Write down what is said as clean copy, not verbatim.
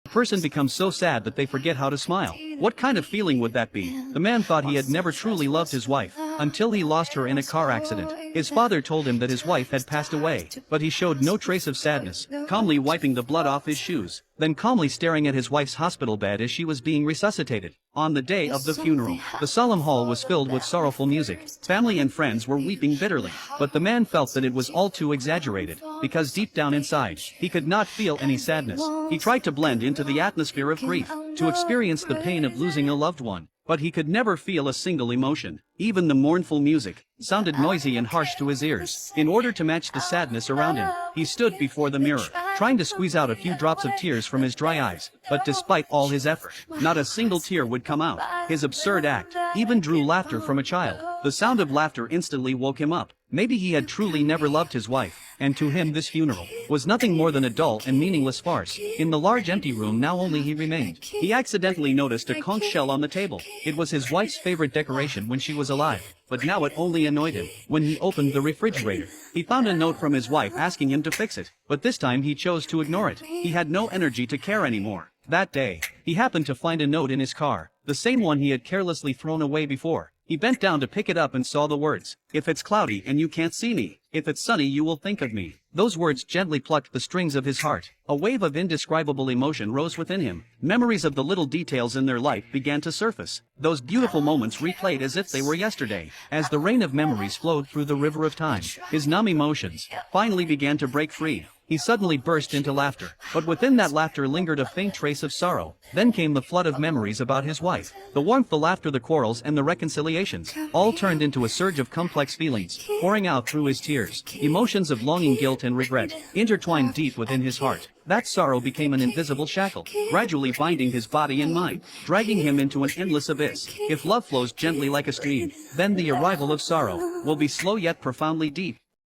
A person becomes so sad that they forget how to smile. What kind of feeling would that be? The man thought he had never truly loved his wife, until he lost her in a car accident. His father told him that his wife had passed away, but he showed no trace of sadness, calmly wiping the blood off his shoes, then calmly staring at his wife's hospital bed as she was being resuscitated. On the day of the funeral, the solemn hall was filled with sorrowful music. Family and friends were weeping bitterly, but the man felt that it was all too exaggerated, because deep down inside, he could not feel any sadness. He tried to blend into the atmosphere of grief, to experience the pain of losing a loved one, but he could never feel a single emotion. Even the mournful music sounded noisy and harsh to his ears. In order to match the sadness around him, he stood before the mirror, trying to squeeze out a few drops of tears from his dry eyes, but despite all his effort, not a single tear would come out. His absurd act even drew laughter from a child. The sound of laughter instantly woke him up. Maybe he had truly never loved his wife, and to him this funeral was nothing more than a dull and meaningless farce. In the large empty room now only he remained. He accidentally noticed a conch shell on the table. It was his wife's favorite decoration when she was alive, but now it only annoyed him. When he opened the refrigerator, he found a note from his wife asking him to fix it, but this time he chose to ignore it. He had no energy to care anymore. That day, he happened to find a note in his car, the same one he had carelessly thrown away before. He bent down to pick it up and saw the words, "If it's cloudy and you can't see me, if it's sunny you will think of me." Those words gently plucked the strings of his heart. A wave of indescribable emotion rose within him. Memories of the little details in their life began to surface. Those beautiful moments replayed as if they were yesterday. As the rain of memories flowed through the river of time, his numb emotions finally began to break free. He suddenly burst into laughter, but within that laughter lingered a faint trace of sorrow. Then came the flood of memories about his wife. The warmth, the laughter, the quarrels, and the reconciliations, all turned into a surge of complex feelings, pouring out through his tears. Emotions of longing, guilt, and regret, intertwined deep within his heart. That sorrow became an invisible shackle, gradually binding his body and mind, dragging him into an endless abyss. If love flows gently like a stream, then the arrival of sorrow will be slow yet profoundly deep.